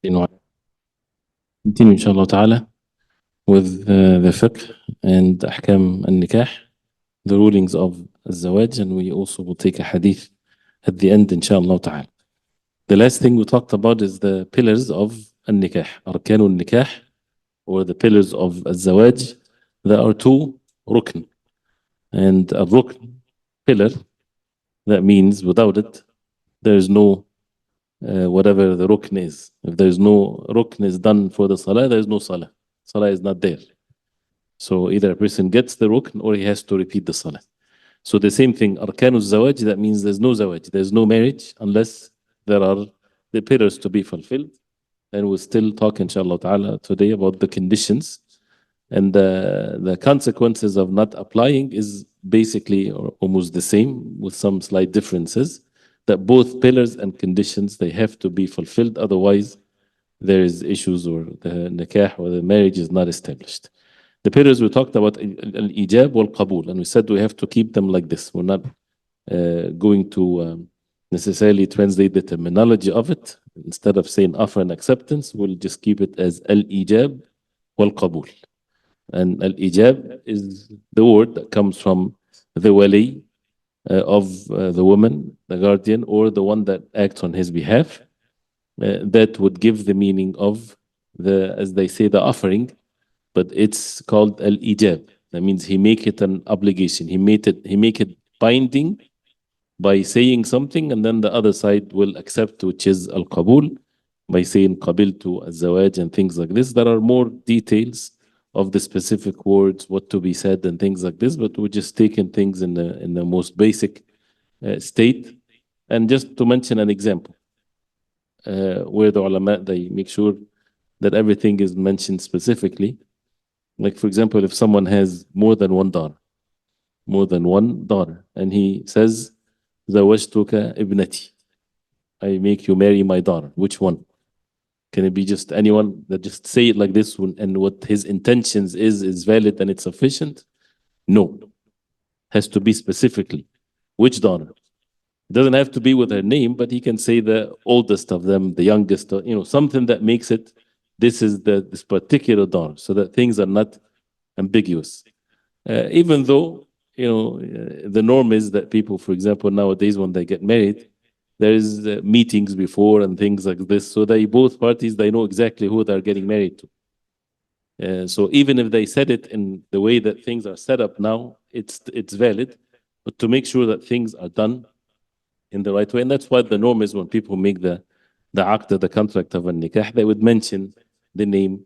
Continue inshallah ta'ala with the fiqh and ahkam al-nikah, the rulings of al-zawaj, and we also will take a hadith at the end inshallah ta'ala. The last thing we talked about is the pillars of al-nikah, arkan al-nikah, or the pillars of al-zawaj. There are two rukn, and a rukn, pillar, that means without it, there is no whatever the rukn is. If there is no rukn is done for the salah, there is no salah. Salah is not there. So either a person gets the rukn or he has to repeat the salah. So the same thing, arkanul zawaj, that means there's no zawaj, there's no marriage unless there are the pillars to be fulfilled. And we'll still talk inshallah ta'ala today about the conditions. And the consequences of not applying is basically almost the same with some slight differences, that both pillars and conditions, they have to be fulfilled. Otherwise, there is issues or the nikah or the marriage is not established. The pillars we talked about, al-ijab wal-qabul, and we said we have to keep them like this. We're not going to necessarily translate the terminology of it. Instead of saying offer and acceptance, we'll just keep it as al-ijab wal-qabul. And al-ijab is the word that comes from the wali of the woman, the guardian, or the one that acts on his behalf. That would give the meaning of the, as they say, the offering, but it's called al-ijab. That means he make it an obligation. He make it binding by saying something, and then the other side will accept, which is al-qabul, by saying qabiltu al-zawaj and things like this. There are more details of the specific words, what to be said and things like this, but we're just taking things in the most basic state. And just to mention an example, where the ulama, they make sure that everything is mentioned specifically. Like for example, if someone has more than one daughter, and he says, zawajtuka ibnati, I make you marry my daughter. Which one? Can it be just anyone that just say it like this and what his intentions is valid and it's sufficient? No. Has to be specifically. Which daughter? It doesn't have to be with her name, but he can say the oldest of them, the youngest, something that makes it, this is this particular daughter, so that things are not ambiguous. Even though, the norm is that people, for example, nowadays when they get married, there is meetings before and things like this, so both parties, they know exactly who they're getting married to. So even if they said it in the way that things are set up now, it's valid, but to make sure that things are done in the right way, and that's what the norm is when people make the aqd, the contract of a nikah, they would mention the name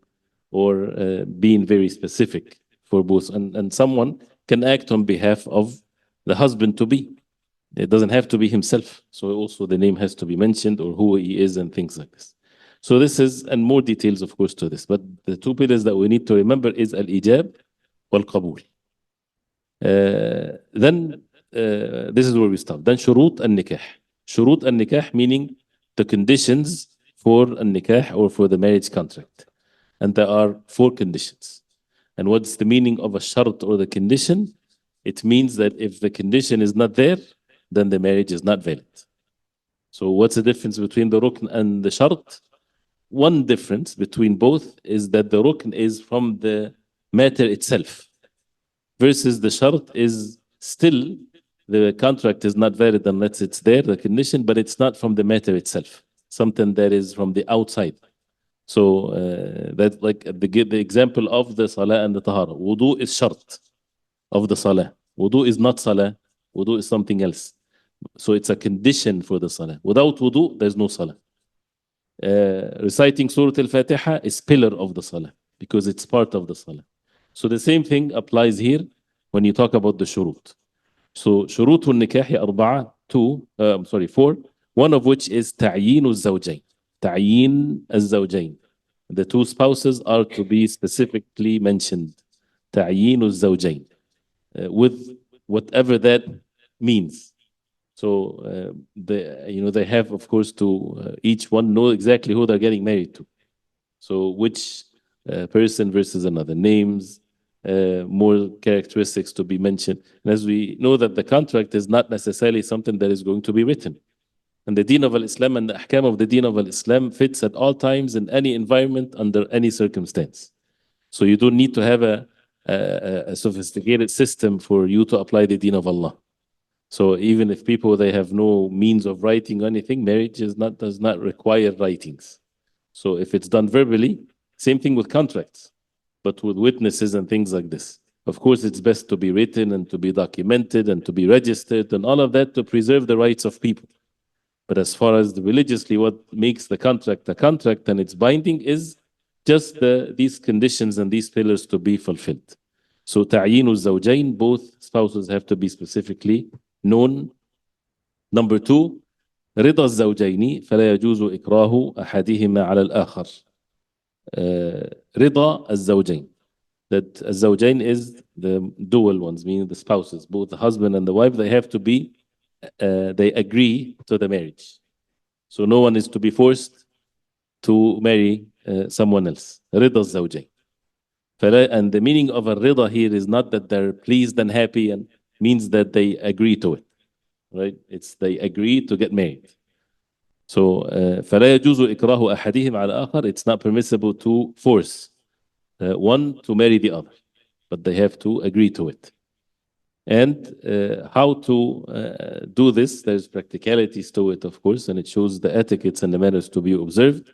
or being very specific for both, and someone can act on behalf of the husband to be. It doesn't have to be himself. So also the name has to be mentioned or who he is and things like this. So this is, and more details of course to this, but the two pillars that we need to remember is al-ijab wal-qabul. Then this is where we stop. Then shurut al-nikah. Shurut al-nikah meaning the conditions for al-nikah or for the marriage contract. And there are 4 conditions. And what's the meaning of a shart or the condition? It means that if the condition is not there, then the marriage is not valid. So what's the difference between the rukn and the shart? One difference between both is that the rukn is from the matter itself, versus the shart is still, the contract is not valid unless it's there, the condition, but it's not from the matter itself, something that is from the outside. So that's like the example of the salah and the tahara. Wudu is shart of the salah. Wudu is not salah. Wudu is something else. So it's a condition for the salah. Without wudu, there's no salah. Reciting Surah Al-Fatiha is pillar of the salah because it's part of the salah. So the same thing applies here when you talk about the shurut. So شروط النكاح أربعة, 4, one of which is تعيين الزوجين. تعيين الزوجين. The 2 spouses are to be specifically mentioned. تعيين الزوجين. With whatever that means. So they have, of course, to each one know exactly who they're getting married to. So which person versus another, names, more characteristics to be mentioned. And as we know that the contract is not necessarily something that is going to be written. And the Deen of Islam and the Ahkam of the Deen of Islam fits at all times in any environment under any circumstance. So you don't need to have a sophisticated system for you to apply the Deen of Allah. So even if people they have no means of writing or anything, marriage does not require writings. So if it's done verbally, same thing with contracts, but with witnesses and things like this. Of course, it's best to be written and to be documented and to be registered and all of that to preserve the rights of people. But as far as religiously, what makes the contract a contract and it's binding is just these conditions and these pillars to be fulfilled. So تعيين الزوجين, both spouses have to be specifically known. Number two, رضا الزوجين فلا يجوز إكراه أحدهما على الآخر. رضا الزوجين, that الزوجين is the dual ones, meaning the spouses, both the husband and the wife, they have to be, they agree to the marriage. So no one is to be forced to marry someone else. رضا الزوجين. And the meaning of a rida here is not that they're pleased and happy, and means that they agree to it, right? It's they agree to get married. So فلا يجوز إكراه أحدهم على الآخر. It's not permissible to force one to marry the other, but they have to agree to it. And how to do this, there's practicalities to it, of course, and it shows the etiquettes and the manners to be observed.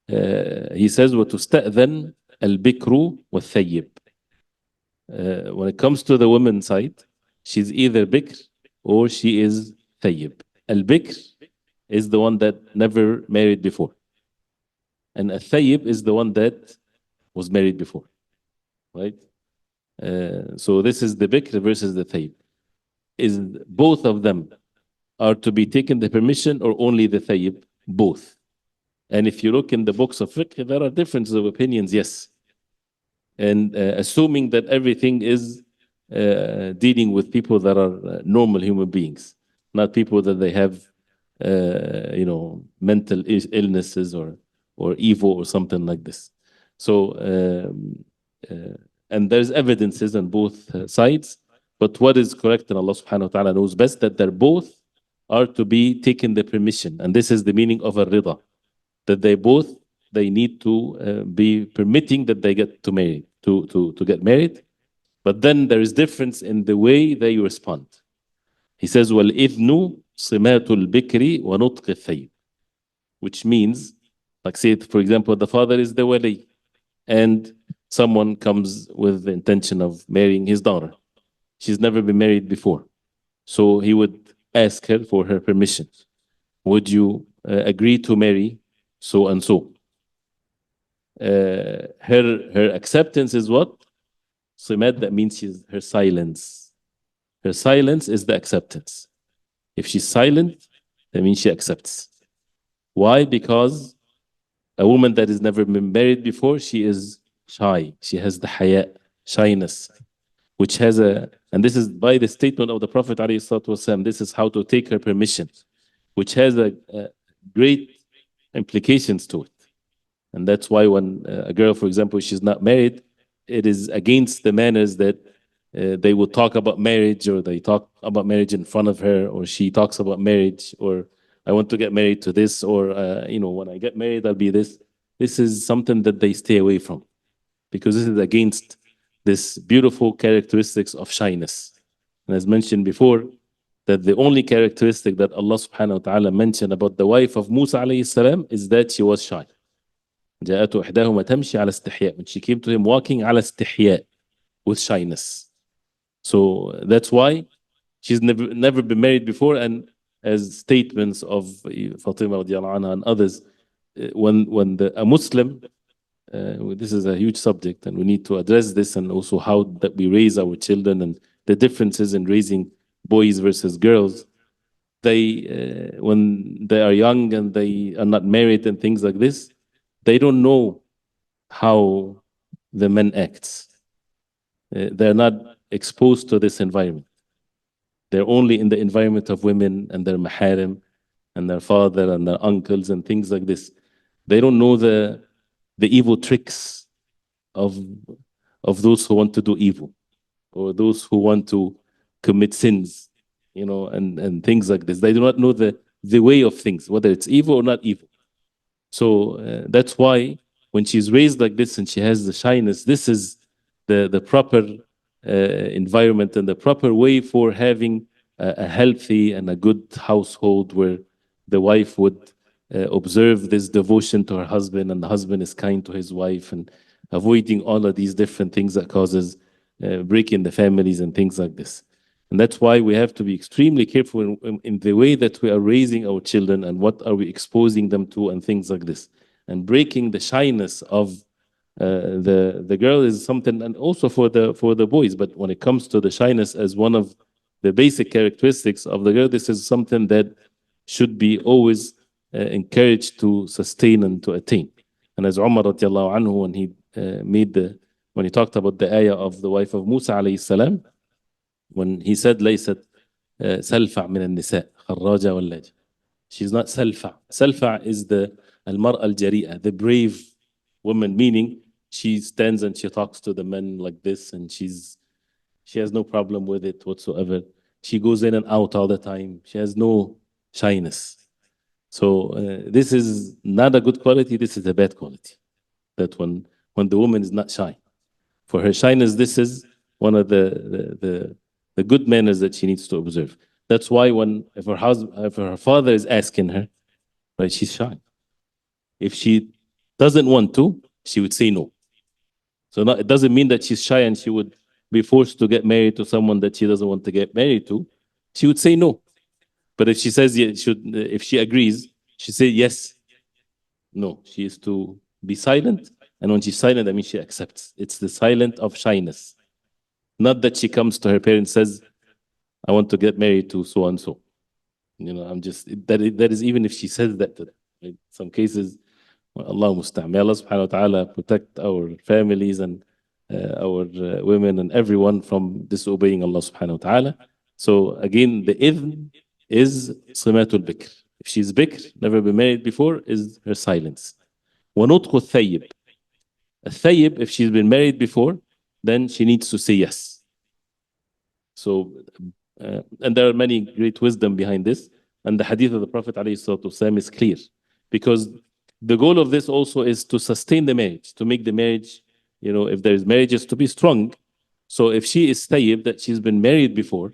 He says, وتستأذن البكر والثيب. When it comes to the woman's side, she's either bikr or she is thayyib. Al-bikr is the one that never married before. And a thayyib is the one that was married before, right? So this is the bikr versus the thayyib. Is both of them are to be taken the permission or only the thayyib? Both. And if you look in the books of fiqh, there are differences of opinions, yes. And assuming that everything is dealing with people that are normal human beings, not people that they have, mental illnesses or evil or something like this. So, and there's evidences on both sides, but what is correct, and Allah subhanahu wa ta'ala knows best, that they're both are to be taken the permission. And this is the meaning of a rida, that they need to be permitting that they get to marry, to get married. But then there is difference in the way they respond. He says, وَالْإِذْنُ صِمَاتُ الْبِكْرِ وَنُطْقِ الثَّيِّبِ, which means, like say, for example, the father is the wali, and someone comes with the intention of marrying his daughter. She's never been married before. So he would ask her for her permission. Would you agree to marry so and so? Her acceptance is what? Simat, that means her silence. Her silence is the acceptance. If she's silent, that means she accepts. Why? Because a woman that has never been married before, she is shy. She has the haya, shyness, which has and this is by the statement of the Prophet ﷺ, this is how to take her permission, which has a great implications to it. And that's why when a girl, for example, she's not married, it is against the manners that they will talk about marriage, or they talk about marriage in front of her, or she talks about marriage, or I want to get married to this, or when I get married, I'll be this. This is something that they stay away from, because this is against this beautiful characteristics of shyness. And as mentioned before, that the only characteristic that Allah subhanahu wa ta'ala mentioned about the wife of Musa alayhi salam is that she was shy. جاءته إحداهما تمشي على استحياء. When she came to him walking على استحياء, with shyness. So that's why she's never been married before. And as statements of Fatima radiallahu anha and others, when a Muslim, this is a huge subject and we need to address this, and also how that we raise our children and the differences in raising boys versus girls. They, when they are young and they are not married and things like this, they don't know how the man acts. They're not exposed to this environment. They're only in the environment of women and their maharim and their father and their uncles and things like this. They don't know the evil tricks of those who want to do evil, or those who want to commit sins, and things like this. They do not know the the way of things, whether it's evil or not evil. So that's why when she's raised like this and she has the shyness, this is the proper environment and the proper way for having a healthy and a good household where the wife would observe this devotion to her husband and the husband is kind to his wife and avoiding all of these different things that causes breaking the families and things like this. And that's why we have to be extremely careful in the way that we are raising our children and what are we exposing them to and things like this. And breaking the shyness of the girl is something, and also for the boys. But when it comes to the shyness as one of the basic characteristics of the girl, this is something that should be always encouraged to sustain and to attain. And as Umar radiallahu anhu, when he talked about the ayah of the wife of Musa alayhi salam, when he said ليست سلفع من النساء خراجة ولاجة. She's not سلفع. سلفع is the المرأة الجريئة, the brave woman, meaning she stands and she talks to the men like this and she has no problem with it whatsoever. She goes in and out all the time. She has no shyness. So this is not a good quality, this is a bad quality. That when the woman is not shy. For her shyness, this is one of the good manners that she needs to observe. That's why if her father is asking her, right, she's shy. If she doesn't want to, she would say no. So it doesn't mean that she's shy and she would be forced to get married to someone that she doesn't want to get married to. She would say no. But if she says if she agrees, she say yes. No, she is to be silent. And when she's silent, that means she accepts. It's the silent of shyness. Not that she comes to her parents and says, I want to get married to so and so. That is even if she says that to them. In some cases, Allah musta'an. May Allah subhanahu wa ta'ala protect our families and our women and everyone from disobeying Allah subhanahu wa ta'ala. So again, the idhn is simatul bikr. If she's bikr, never been married before, is her silence. وَنُطْقُ الثَّيِّب. A thayyib, if she's been married before, then she needs to say yes. So, and there are many great wisdom behind this. And the hadith of the Prophet ﷺ is clear. Because the goal of this also is to sustain the marriage, to make the marriage, if there is marriages, to be strong. So if she is thayyib, that she's been married before,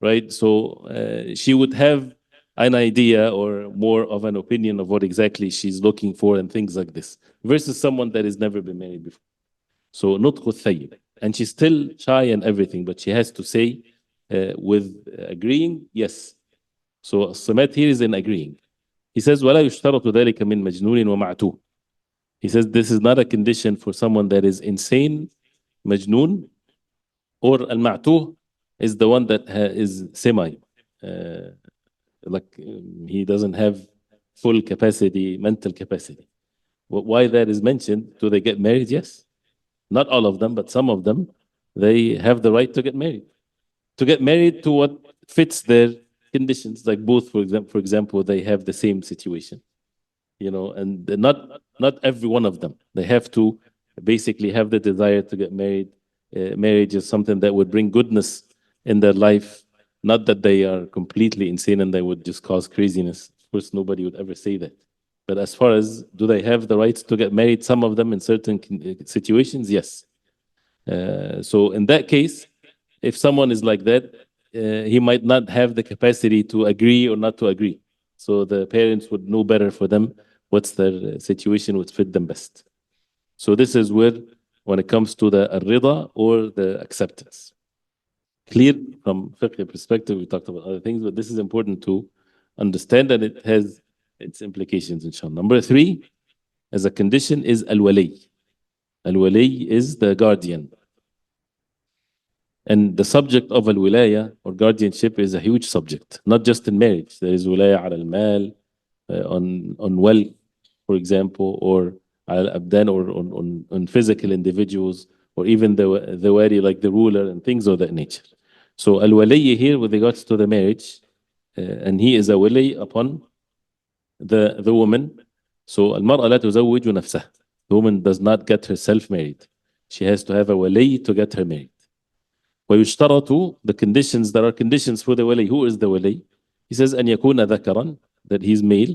right? So she would have an idea or more of an opinion of what exactly she's looking for and things like this, versus someone that has never been married before. So nutqu thayyib. And she's still shy and everything, but she has to say with agreeing, yes. So الصمات here is in agreeing. He says, وَلَا يُشْتَرَطُ ذَلِكَ مِنْ مَجْنُونٍ وَمَعْتُوهٍ. He says this is not a condition for someone that is insane, majnoon, or al-ma'tuh is the one that is semi, he doesn't have full capacity, mental capacity. Why that is mentioned? Do they get married? Yes. Not all of them, but some of them, they have the right to get married. To get married to what fits their conditions, like both, for example, they have the same situation, and not every one of them. They have to basically have the desire to get married. Marriage is something that would bring goodness in their life, not that they are completely insane and they would just cause craziness. Of course, nobody would ever say that. But as far as do they have the right to get married, some of them in certain situations, yes. So in that case, if someone is like that, he might not have the capacity to agree or not to agree. So the parents would know better for them what's their situation would fit them best. So this is where, when it comes to the rida or the acceptance. Clear from fiqh perspective, we talked about other things, but this is important to understand, and it has its implications, inshallah. Number 3, as a condition, is al-wali. Al-wali is the guardian. And the subject of al-wilaya or guardianship is a huge subject, not just in marriage. There is wilaya al-mal, on wealth, for example, or al-abdan, or on physical individuals, or even the wali, like the ruler and things of that nature. So al-wali here with regards to the marriage, and he is a wali upon the woman. So al-mar'a la tuzawwiju nafsaha. The woman does not get herself married. She has to have a wali to get her married. ويشترط, the conditions, there are conditions for the wali. Who is the wali? He says أن يكون ذكرا that he's male,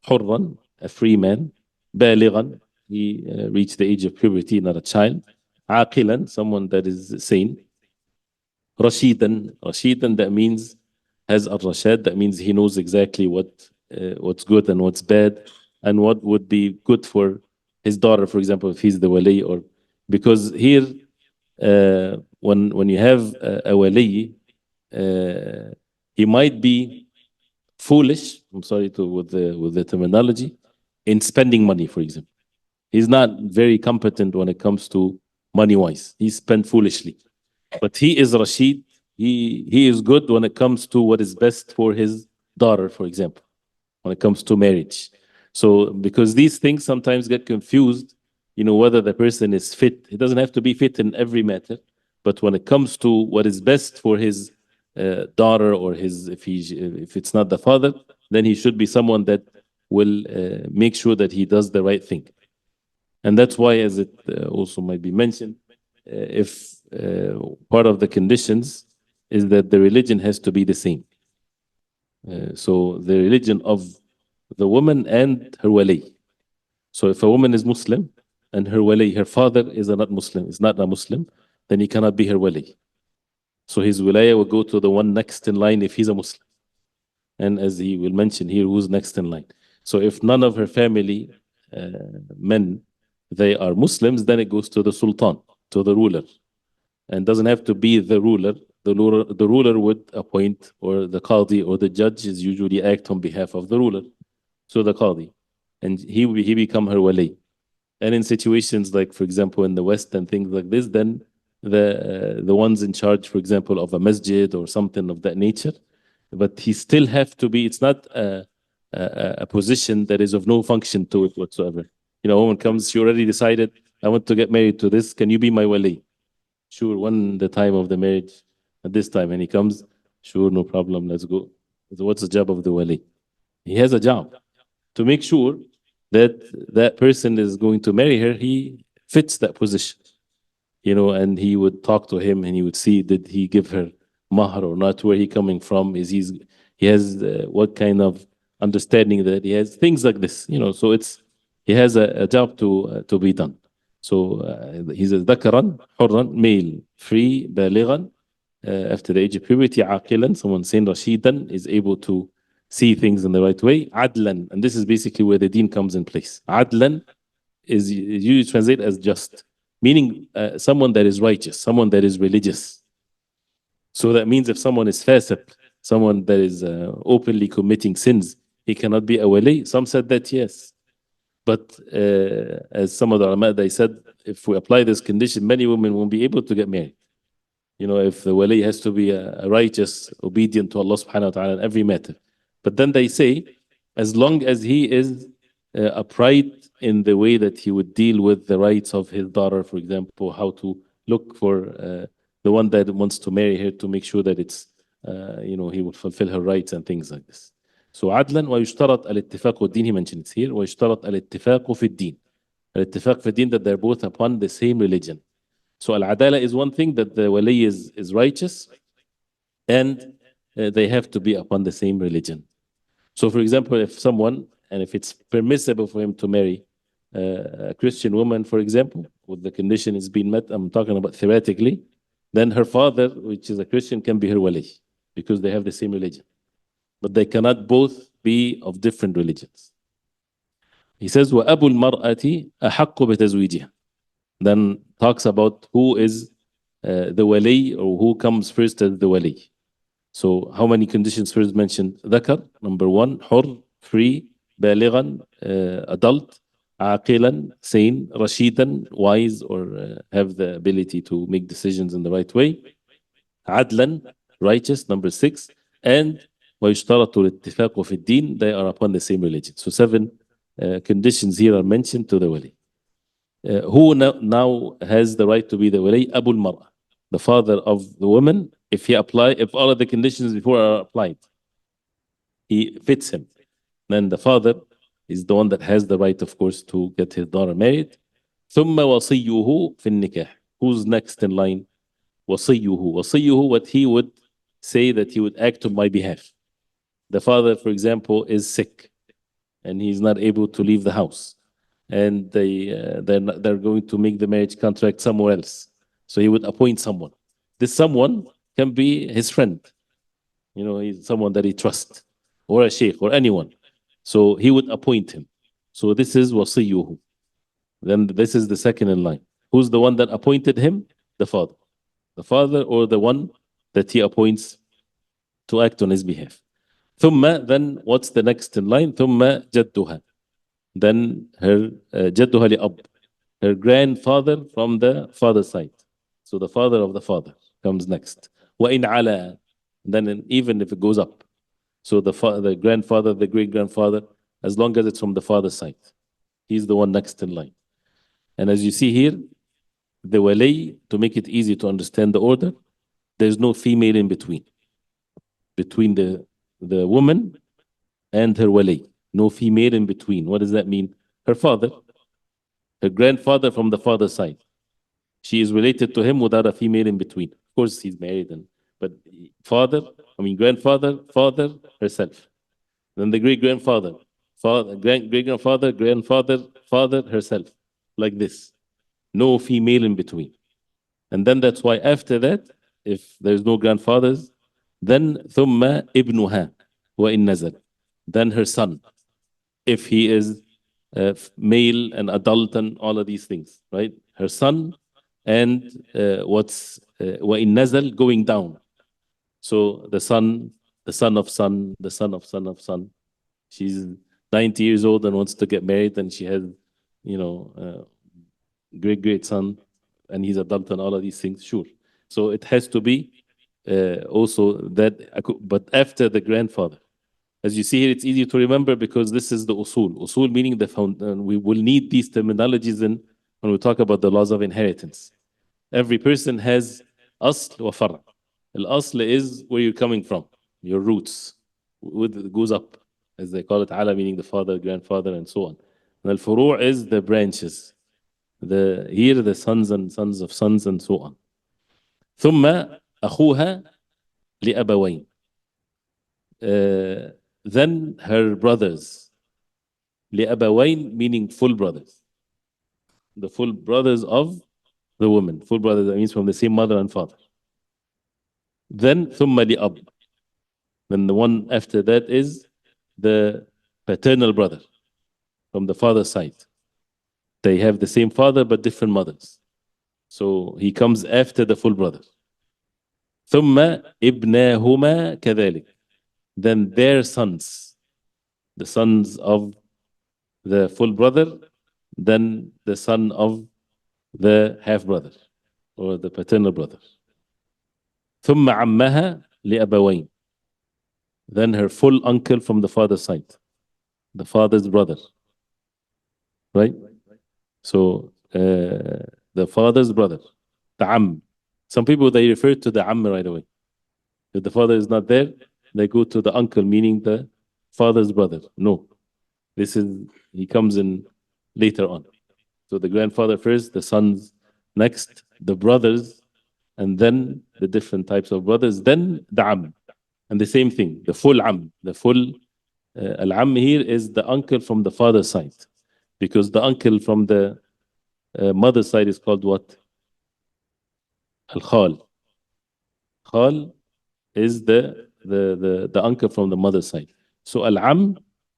حرا, a free man, بالغا, he reached the age of puberty, not a child, عاقلا, someone that is sane, Rashidan, that means has al-rashad, that means he knows exactly what's good and what's bad, and what would be good for his daughter, for example, if he's the wali, or because here, when you have a wali, uh, he might be foolish. I'm sorry to with the terminology in spending money, for example. He's not very competent when it comes to money wise. He spent foolishly. But he is Rashid. He is good when it comes to what is best for his daughter, for example, when it comes to marriage. So because these things sometimes get confused, whether the person is fit. He doesn't have to be fit in every matter, but when it comes to what is best for his daughter, or his, if it's not the father, then he should be someone that will make sure that he does the right thing. And that's why, as it also might be mentioned, if part of the conditions is that the religion has to be the same. So the religion of the woman and her wali. So if a woman is Muslim and her wali, her father is not Muslim, is not a Muslim, then he cannot be her wali. So his wilaya will go to the one next in line if he's a Muslim. And as he will mention here, who's next in line. So if none of her family men, they are Muslims, then it goes to the sultan, to the ruler. And doesn't have to be the ruler. The ruler would appoint, or the qadi or the judge is usually act on behalf of the ruler. So the qadi. And he become her wali. And in situations like, for example, in the West and things like this, then the ones in charge, for example, of a masjid or something of that nature, but he still have to be, it's not a position that is of no function to it whatsoever. A woman comes, she already decided, I want to get married to this, can you be my wali? Sure, when the time of the marriage, at this time, and he comes, sure, no problem, let's go. So what's the job of the wali? He has a job to make sure that that person is going to marry her, he fits that position. And he would talk to him and he would see, did he give her mahr or not, where he coming from, he has what kind of understanding that he has, things like this. So he has a job to be done. So he's a ذكرا حرا, male, free, بالغا, after the age of puberty, عاقلا, someone saying Rashidan, is able to see things in the right way, عدلا, and this is basically where the deen comes in place. عدلا is usually translated as just, meaning someone that is righteous, someone that is religious. So that means if someone is fasiq, someone that is openly committing sins, he cannot be a wali. Some said that yes. But as some of the ulama, they said, if we apply this condition, many women won't be able to get married. If the wali has to be a righteous, obedient to Allah subhanahu wa ta'ala in every matter. But then they say, as long as he is upright in the way that he would deal with the rights of his daughter, for example, how to look for the one that wants to marry her, to make sure that it's, he will fulfill her rights and things like this. So عدلا ويشترط الاتفاق والدين, he mentions here, ويشترط الاتفاق في الدين. الاتفاق في الدين, that they're both upon the same religion. So al-adala is one thing, that the wali is righteous, and they have to be upon the same religion. So for example, if someone, and if it's permissible for him to marry a Christian woman, for example, with the condition is being met, I'm talking about theoretically, then her father, which is a Christian, can be her wali, because they have the same religion. But they cannot both be of different religions. He says, وَأَبُو الْمَرْأَةِ أَحَقُّ بِتَزْوِيجِهَا. Then talks about who is the wali, or who comes first as the wali. So how many conditions first mentioned? ذكر, number one, حر, free, بالغا, adult, عاقلا, sane, رشيدا, wise, or have the ability to make decisions in the right way, عدلا, righteous, number six, and ويشترط الاتفاق في الدين, they are upon the same religion. So 7 conditions here are mentioned to the wali. Who now has the right to be the wali? Abu al-Mar'a, the father of the woman. If all of the conditions before are applied, he fits him, then the father is the one that has the right, of course, to get his daughter married. ثم وصيه في النكاح. Who's next in line? وصيه. What he would say, that he would act on my behalf. The father, for example, is sick and he's not able to leave the house, and they're going to make the marriage contract somewhere else. So he would appoint someone. This someone can be his friend, he's someone that he trusts, or a sheikh, or anyone. So he would appoint him. So this is wasiyuhu. Then this is the second in line. Who's the one that appointed him? The father. The father, or the one that he appoints to act on his behalf. ثم, then what's the next in line? ثم جدها. Then her جدها لأب, her grandfather from the father's side. So the father of the father comes next. وإن على, then even if it goes up. So the grandfather, the great grandfather, as long as it's from the father's side, he's the one next in line. And as you see here, the wali, to make it easy to understand the order, there's no female in between the woman and her wali. No female in between. What does that mean? Her father, her grandfather from the father's side. She is related to him without a female in between. Of course, he's married, but grandfather, father, herself. Then the great grandfather, great grandfather, grandfather, father, herself. Like this. No female in between. And then that's why after that, if there's no grandfathers, then ثم ابنها وإن نزل. Then her son, if he is male and adult and all of these things, right? Her son, and what's وإن نزل, going down. So the son of son, the son of son of son. She's 90 years old and wants to get married, and she has, great son, and he's adult and all of these things. Sure. So it has to be also that, but after the grandfather. As you see here, it's easy to remember because this is the usul. Usul meaning the we will need these terminologies when we talk about the laws of inheritance. Every person has asl wa far'. Al-asl is where you're coming from, your roots. It goes up, as they call it, ala, meaning the father, grandfather, and so on. And al-furu' is the branches. Here the sons and sons of sons and so on. ثم أخوها لأبوين. Then her brothers. لأبوين meaning full brothers. The full brothers of the woman. Full brothers, that means from the same mother and father. Then ثم لأب. Then the one after that is the paternal brother from the father's side. They have the same father but different mothers. So he comes after the full brother. ثم ابناهما كذلك. Then their sons, the sons of the full brother, then the son of the half brother or the paternal brother. ثم عمها لأبوين. Then her full uncle from the father's side, the father's brother, right? So the father's brother, the am. Some people, they refer to the am right away. If the father is not there, they go to the uncle, meaning the father's brother. No, he comes in later on. So the grandfather first, the sons next, the brothers, and then the different types of brothers, then the am. And the same thing, the full am, the full al-am here is the uncle from the father's side, because the uncle from the mother's side is called what? Al-khal. Khal is the uncle from the mother's side. So al-am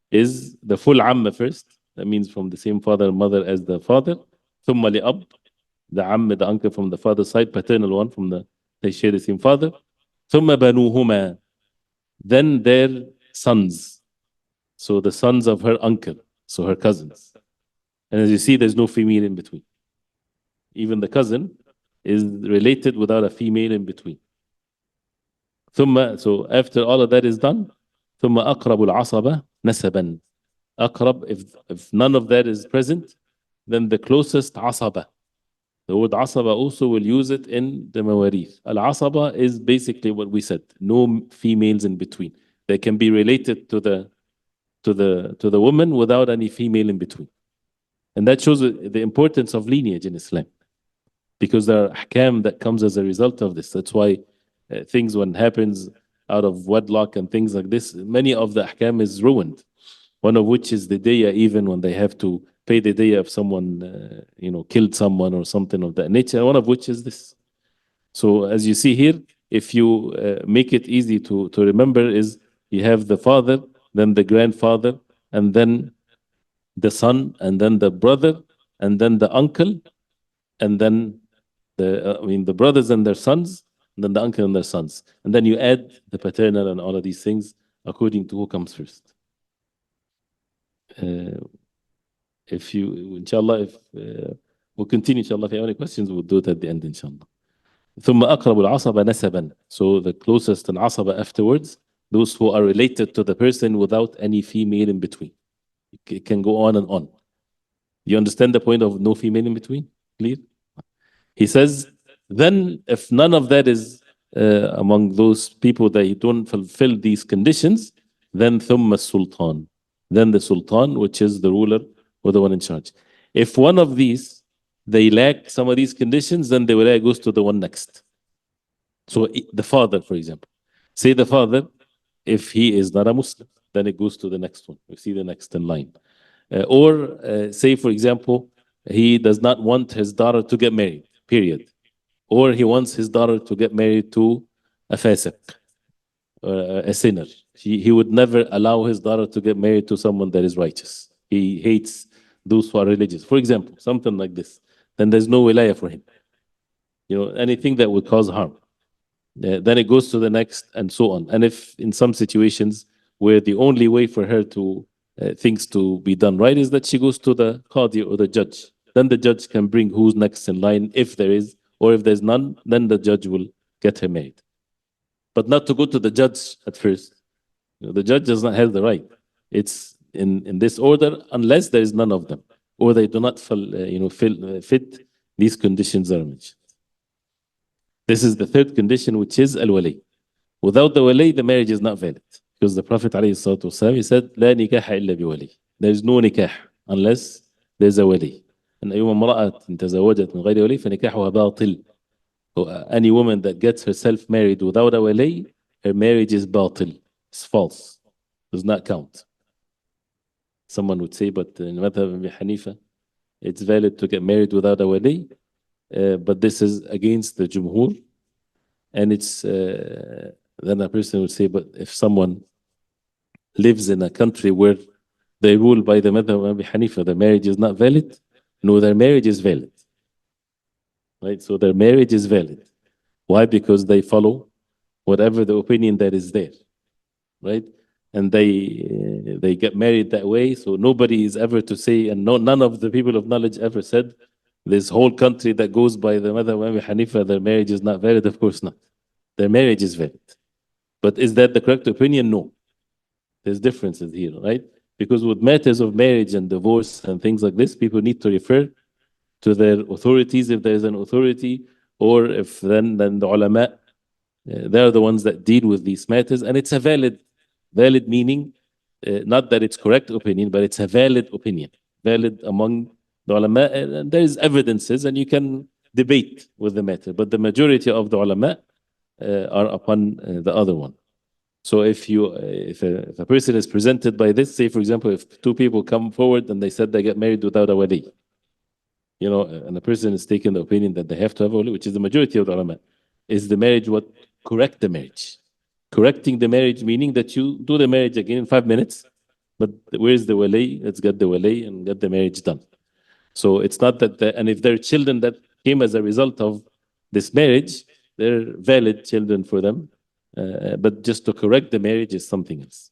is the full am first. That means from the same father and mother as the father. ثم لأب, the am, the uncle from the father's side, paternal one, they share the same father. ثم بنوهما, then their sons. So the sons of her uncle, so her cousins. And as you see, there's no female in between. Even the cousin is related without a female in between. So after all of that is done, ثم أقرب العصبة نسبا. أقرب, if none of that is present, then the closest عصبة. The word عصبة also will use it in the mawarith. Al-asaba is basically what we said, no females in between. They can be related to the woman without any female in between. And that shows the importance of lineage in Islam, because there are ahkam that comes as a result of this. That's why things when happens out of wedlock and things like this, many of the ahkam is ruined. One of which is the diya, even when they have to pay the diya if someone, killed someone or something of that nature. One of which is this. So as you see here, if you make it easy to remember, is you have the father, then the grandfather, and then the son, and then the brother, and then the uncle, and then the brothers and their sons, and then the uncle and their sons. And then you add the paternal and all of these things according to who comes first. If you, inshallah, if we'll continue, inshallah, if you have any questions, we'll do it at the end, inshallah. ثم أقرب العصبة نسبا. So the closest and asaba afterwards, those who are related to the person without any female in between. It can go on and on. You understand the point of no female in between? Clear? He says, then if none of that is among those people that you don't fulfill these conditions, then ثم السلطان. Then the sultan, which is the ruler or the one in charge. If one of these, they lack some of these conditions, then the wilayah goes to the one next. So the father, for example. Say the father, if he is not a Muslim, then it goes to the next one. We see the next in line. Or say, for example, he does not want his daughter to get married, period. Or he wants his daughter to get married to a fasiq, a sinner. He would never allow his daughter to get married to someone that is righteous. He hates those who are religious. For example, something like this. Then there's no wilayah for him. Anything that would cause harm. Then it goes to the next and so on. And if in some situations where the only way for her to things to be done right is that she goes to the qadi or the judge, then the judge can bring who's next in line if there is, or if there's none, then the judge will get her married. But not to go to the judge at first. The judge does not have the right. It's in this order unless there is none of them, or they do not fit these conditions that are mentioned. This is the third condition, which is al-wali. Without the wali, the marriage is not valid. Because the Prophet ﷺ, he said, لا نكاح إلا بولي. There is no nikah unless there's a wali. And أيما امرأة تزوجت من غير ولي فنكاحها باطل. Any woman that gets herself married without a wali, her marriage is batil. It's false. Does not count. Someone would say, but in Madhab Abi Hanifa, it's valid to get married without a wali. But this is against the Jumhur. And it's, then a person would say, but if someone lives in a country where they rule by the Madhab of Abi Hanifa, the marriage is not valid? No, their marriage is valid. Right? So their marriage is valid. Why? Because they follow whatever the opinion that is there. Right? And they get married that way. So nobody is ever to say, and none of the people of knowledge ever said, this whole country that goes by the Madhab of Abi Hanifa, their marriage is not valid. Of course not. Their marriage is valid. But is that the correct opinion? No. There's differences here, right? Because with matters of marriage and divorce and things like this, people need to refer to their authorities if there's an authority, or if then the ulama, they're the ones that deal with these matters. And it's a valid meaning, not that it's correct opinion, but it's a valid opinion, valid among the ulama. And there is evidences, and you can debate with the matter. But the majority of the ulama are upon the other one. So if a person is presented by this, say for example, if two people come forward and they said they get married without a wali, and a person is taking the opinion that they have to have a wali, which is the majority of the ulama, is the marriage what? Correct the marriage. Correcting the marriage meaning that you do the marriage again in 5 minutes, but where's the wali? Let's get the wali and get the marriage done. So it's not that, and if there are children that came as a result of this marriage, they're valid children for them. But just to correct the marriage is something else.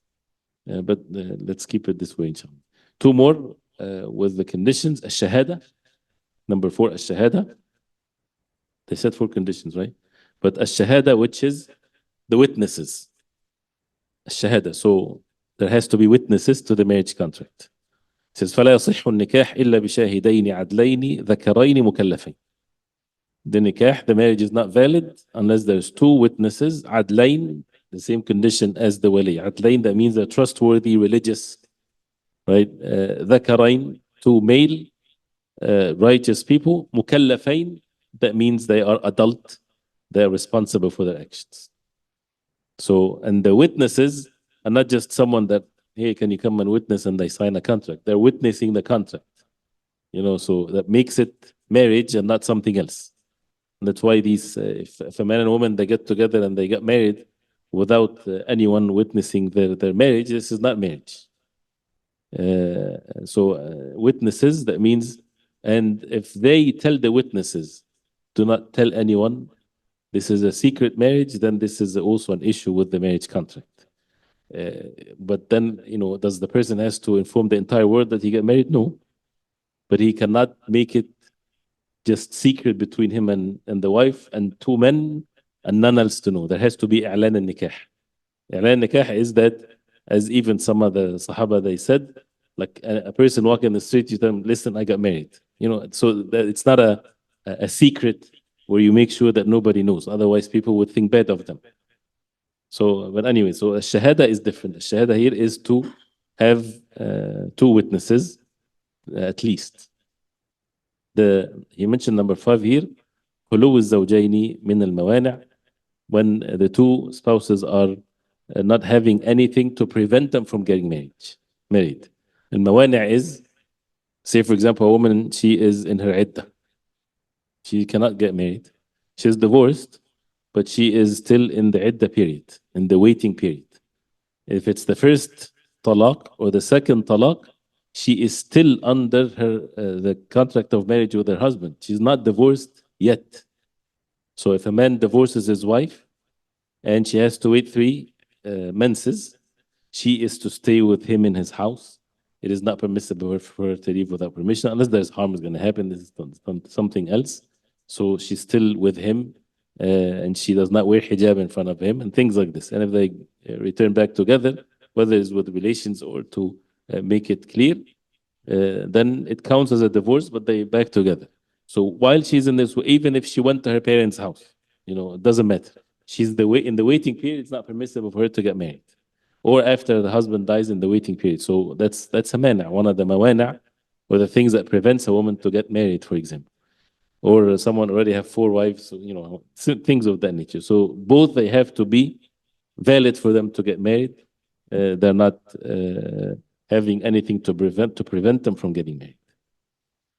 But let's keep it this way, inshallah. 2 more with the conditions. Ash-shahada. Number 4, ash-shahada. They said 4 conditions, right? But ash-shahada, which is the witnesses. Ash-shahada. So there has to be witnesses to the marriage contract. It says, فَلَا يَصِحُّ النِّكَاحِ إِلَّا بِشَاهِدَيْنِ عَدْلَيْنِ ذَكَرَيْنِ مُكَلَّفَيْنِ. The nikah, the marriage is not valid unless there's 2 witnesses, adlain, the same condition as the wali. Adlain, that means they're trustworthy, religious, right? Dhakarain, 2 male, righteous people. Mukallafain, that means they are adult, they are responsible for their actions. So, and the witnesses are not just someone that, hey, can you come and witness, and they sign a contract. They're witnessing the contract, so that makes it marriage and not something else. And that's why these, if a man and woman, they get together and they get married without anyone witnessing their marriage, this is not marriage. Witnesses, that means, and if they tell the witnesses, do not tell anyone, this is a secret marriage, then this is also an issue with the marriage contract. But then, does the person has to inform the entire world that he got married? No. But he cannot make it just secret between him and the wife and two men and none else to know. There has to be i'lan al-nikah. I'lan nikah is that, as even some of the Sahaba, they said, like a person walking the street, you tell them, listen, I got married. So that it's not a secret where you make sure that nobody knows. Otherwise, people would think bad of them. So, but anyway, so a shahada is different. A shahada here is to have two witnesses at least. He mentioned number 5 here, خلو الزوجين من الموانع, when the two spouses are not having anything to prevent them from getting married. الموانع is, say for example, a woman, she is in her iddah. She cannot get married. She's divorced, but she is still in the iddah period, in the waiting period. If it's the first talaq or the second talaq, she is still under the contract of marriage with her husband. She's not divorced yet. So if a man divorces his wife and she has to wait 3 menses, she is to stay with him in his house. It is not permissible for her to leave without permission, unless there's harm is going to happen. This is something else. So she's still with him, and she does not wear hijab in front of him, and things like this. And if they return back together, whether it's with relations or to make it clear, then it counts as a divorce, but they back together. So while she's in this, even if she went to her parents' house, it doesn't matter. She's in the waiting period. It's not permissible for her to get married, or after the husband dies in the waiting period. So that's a mana, one of the mawana, or the things that prevents a woman to get married, for example, or someone already have 4 wives, things of that nature. So both, they have to be valid for them to get married. They're not having anything to prevent them from getting married.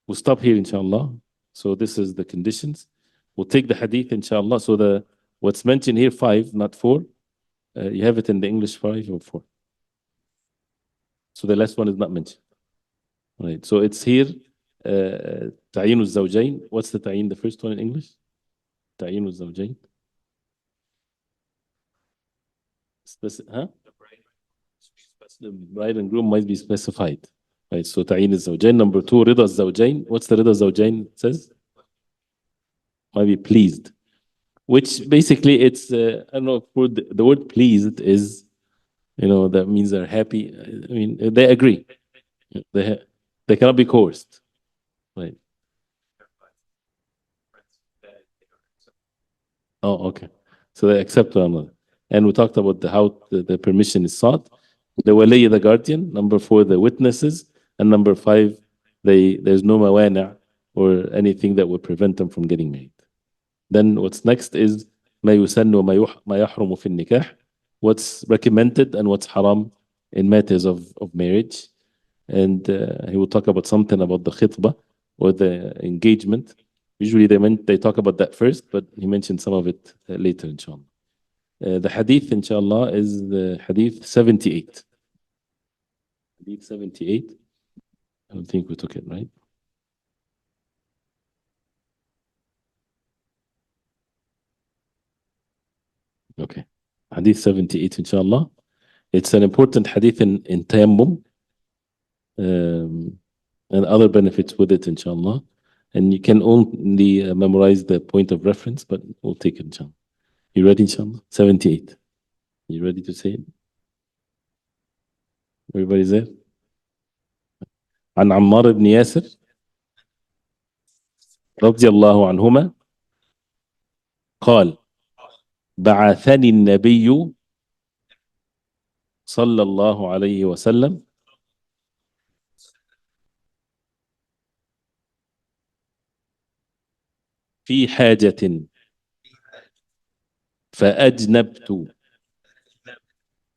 We'll stop here, inshallah. So this is the conditions. We'll take the hadith, inshallah. So what's mentioned here, 5, not 4. You have it in the English, 5 or 4. So the last one is not mentioned. Right. So it's here, تعيين الزوجين. What's the تعيين, the first one in English? تعيين الزوجين. Huh? The bride and groom might be specified. Right. So تعيين الزوجين. Number 2, رضا الزوجين. What's the رضا الزوجين? It says might be pleased, which basically it's I don't know, for the word pleased is, that means they're happy. I mean, they agree. They cannot be coerced. Right. Oh, okay. So they accept one another. And we talked about how the permission is sought. The wali, the guardian. Number 4, the witnesses. And number 5, there's no mawana or anything that would prevent them from getting married. Then what's next is ما يسن وما يحرم في النكاح. What's recommended and what's haram in matters of marriage. And he will talk about something about the khitbah or the engagement. Usually they talk about that first, but he mentioned some of it later, inshallah. The hadith, inshallah, is the hadith 78. Hadith 78. I don't think we took it, right? Okay. Hadith 78, inshallah. It's an important hadith in tayammum, and other benefits with it, inshallah. And you can only memorize the point of reference, but we'll take it, inshallah. You ready, inshallah? 78. You ready to say it? Everybody's there? عن عمار بن ياسر رضي الله عنهما قال بعثني النبي صلى الله عليه وسلم في حاجة فأجنبت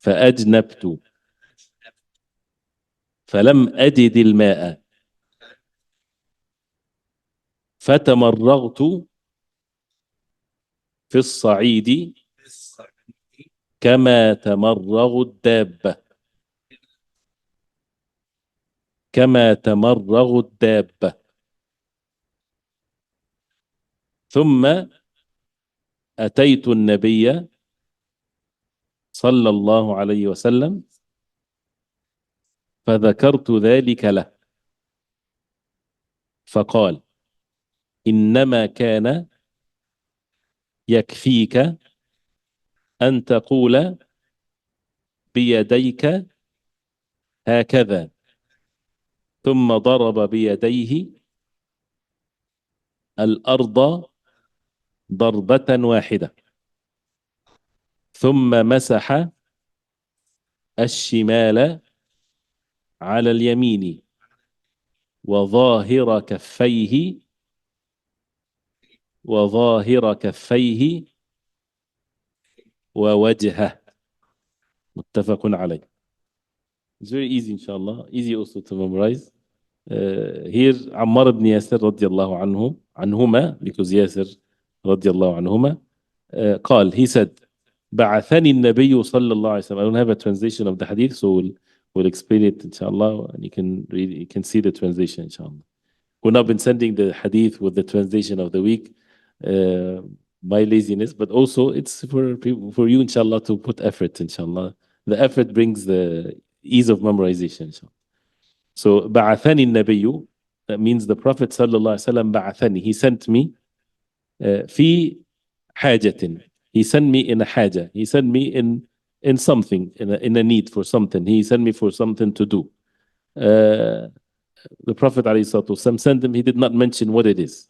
فأجنبت فلم أجد الماء فتمرغت في الصعيد كما تمرغ الدابة كما تمرغ الدابة ثم أتيت النبي صلى الله عليه وسلم فذكرت ذلك له فقال إنما كان يكفيك أن تقول بيديك هكذا ثم ضرب بيديه الأرض ضربة واحدة ثم مسح الشمال على اليمين وظاهر كفيه وظاهر كفيه ووجهه متفق عليه. It's very easy inshallah, easy also to memorize. Here Ammar ibn Yasir radiallahu عنهما because Yasir radiallahu عنهما قال, he said, بعثني النبي صلى الله عليه وسلم. I don't have a translation of the hadith, so we'll explain it inshallah, and you can read, you can see the translation inshallah. We've not been sending the hadith with the translation of the week, my laziness, but also it's for people, for you inshallah, to put effort inshallah. The effort brings the ease of memorization inshallah. So بعثني النبي, that means the Prophet صلى الله عليه وسلم بعثني, he sent me في حاجة, he sent me in a حاجة, he sent me in something, in a need for something, he sent me for something to do. The Prophet ﷺ sent him, he did not mention what it is.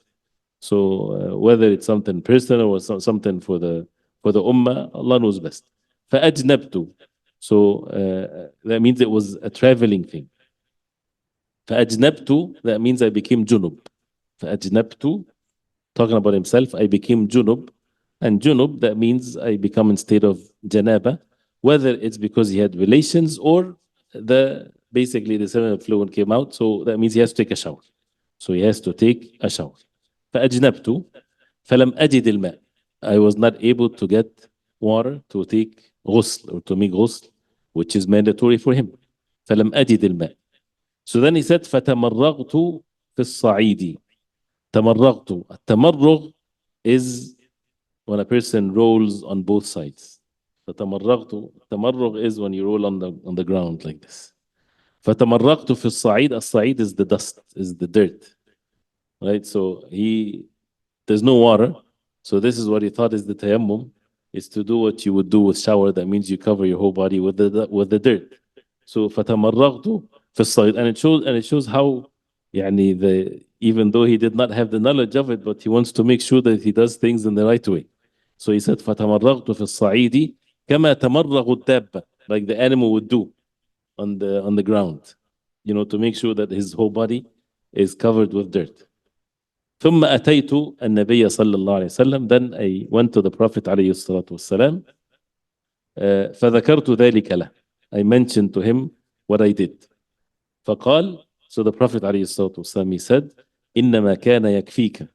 So whether it's something personal or something for the ummah, Allah knows best. فأجنبت, so that means it was a traveling thing. فأجنبت, that means I became junub. فأجنبت, talking about himself, I became junub. And junub, that means I become in state of janaba, whether it's because he had relations or basically the seminal fluid came out, so that means he has to take a shower. So he has to take a shower. فأجنبت فلم أجد الماء, I was not able to get water to take ghusl or to make ghusl, which is mandatory for him. فلم أجد الماء. So then he said فتمرغت في الصعيد. تمرغت, التمرغ is when a person rolls on both sides. فتمرغت, التمرغ is when you roll on the ground like this. فتمرغت في الصعيد, الصعيد is the dust, is the dirt, right? So there's no water, so this is what he thought is the tayammum, is to do what you would do with shower. That means you cover your whole body with the dirt. So فتمرغت في الصعيد, and it shows how يعني even though he did not have the knowledge of it, but he wants to make sure that he does things in the right way. So he said فتمرغت في الصعيد كما تمرغ الدابة, like the animal would do on the ground, to make sure that his whole body is covered with dirt. ثم أتيت النبي صلى الله عليه وسلم, then I went to the Prophet عليه الصلاة والسلام, فذكرت ذلك له, I mentioned to him what I did. فقال, so the Prophet عليه الصلاة والسلام, he said, إنما كان يكفيك,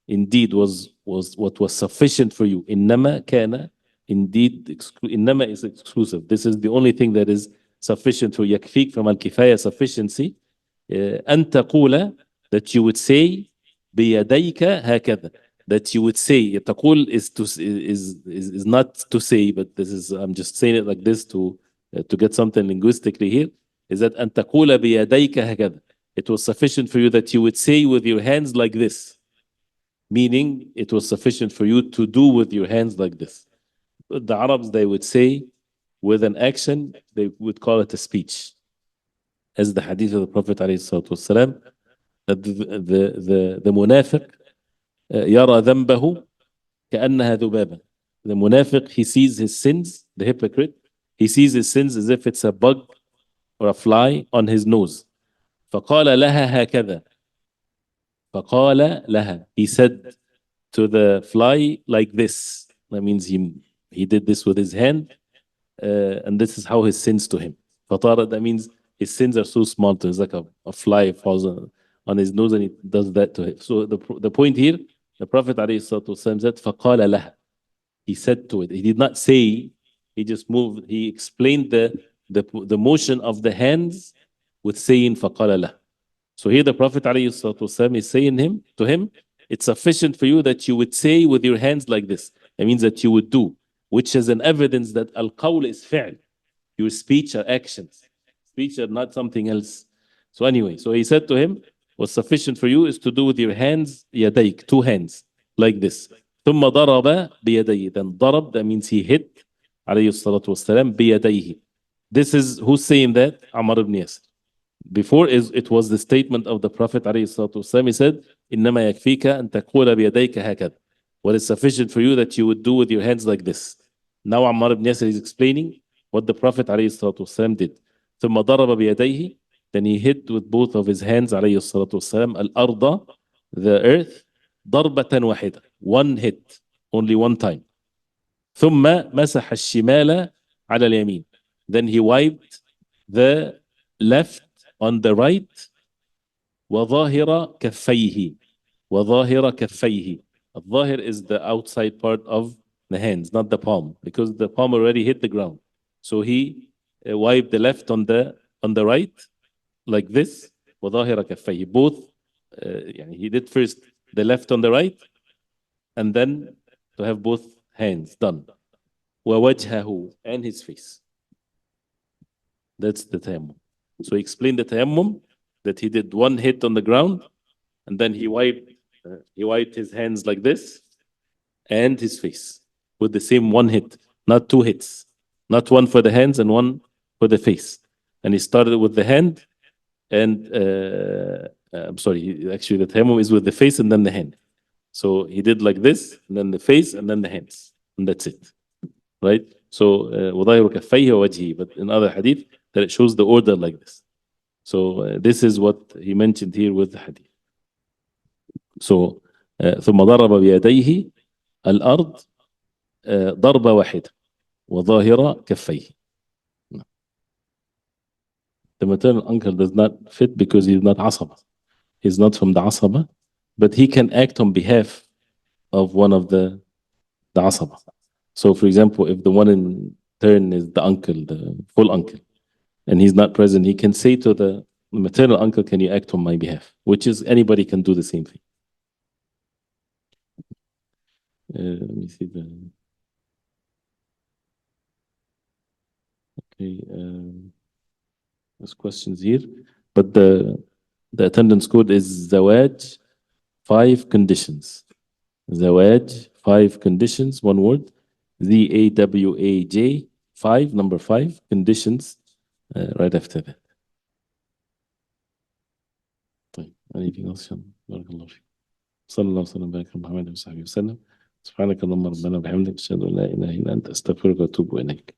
indeed was what was sufficient for you. إنما كان, indeed, إنما is exclusive. This is the only thing that is sufficient for يكفيك, from al-kifaya, sufficiency. أن تقول, that you would say, بيديك هكذا, that you would say. تقول is not to say, but this is, I'm just saying it like this to get something linguistically here, is that أن تقول بيديك هكذا. It was sufficient for you that you would say with your hands like this, meaning it was sufficient for you to do with your hands like this. The Arabs, they would say with an action, they would call it a speech. As the hadith of the Prophet ﷺ, that the munafiq يرى ذنبه كأنها ذبابة. The munafiq, he sees his sins, the hypocrite, he sees his sins as if it's a bug or a fly on his nose. فقال لها هكذا. فقال لها, he said to the fly like this. That means he did this with his hand. and this is how his sins to him. فطار, that means his sins are so small to him. It's like a fly falls on his nose and he does that to him. So the point here, the Prophet ﷺ said, فقال لها. He said to it. He did not say, he just moved. He explained the motion of the hands with saying فقال لها. So here the Prophet ﷺ is saying to him, it's sufficient for you that you would say with your hands like this. It means that you would do, which is an evidence that al-qawl is fi'l. Your speech are actions. Speech are not something else. So anyway, so he said to him, what's sufficient for you is to do with your hands, yadayk, two hands, like this. ثم ضرب بيديه. Then ضرب, that means he hit, عليه الصلاة والسلام, بيديه. This is, who's saying that? Ammar ibn Yasir. Before it was the statement of the Prophet عليه الصلاة والسلام. He said, إنما يكفيك أن تقول بيديك هكذا. What is sufficient for you that you would do with your hands like this. Now Ammar ibn Yasir is explaining what the Prophet عليه الصلاة والسلام did. ثم ضرب بيديه. Then he hit with both of his hands عليه الصلاة والسلام الأرض, the earth, ضربة واحدة. One hit, only one time. ثم مسح الشمال على اليمين. Then he wiped the left on the right. وظاهر كفيه. وظاهر كفيه. الظاهر is the outside part of the hands, not the palm, because the palm already hit the ground. So he wiped the left on the right, like this. وظاهر كفيه. Both, يعني he did first the left on the right, and then to have both hands done. ووجهه, and his face. That's the tayammum. So he explained the tayammum, that he did one hit on the ground, and then he wiped his hands like this, and his face with the same one hit, not two hits, not one for the hands and one for the face. And he started with the hand, and I'm sorry, actually the tayammum is with the face and then the hand. So he did like this, and then the face, and then the hands, and that's it, right? So وظاهر كفيه ووجهه, but in other hadith that it shows the order like this. So this is what he mentioned here with the hadith. So ثم ضرب بيديه الأرض ضربة واحدة وظاهر كفيه. The maternal uncle does not fit because he's not asaba. He's not from the asaba, but he can act on behalf of one of the asaba. So for example, if the one in turn is the uncle, the full uncle, and he's not present, he can say to the maternal uncle, can you act on my behalf? Which is, anybody can do the same thing. Let me see okay, there's questions here, but the attendance code is Zawaj 5 conditions. Zawaj 5 conditions, one word. ZAWAJ 5, number 5 conditions, right after that. طيب, anything else? بارك الله فيك. صلى الله وسلم وبارك على محمد وصحبه وسلم. سبحانك اللهم ربنا وبحمدك أشهد أن لا إله إلا أنت أستغفرك وأتوب إليك.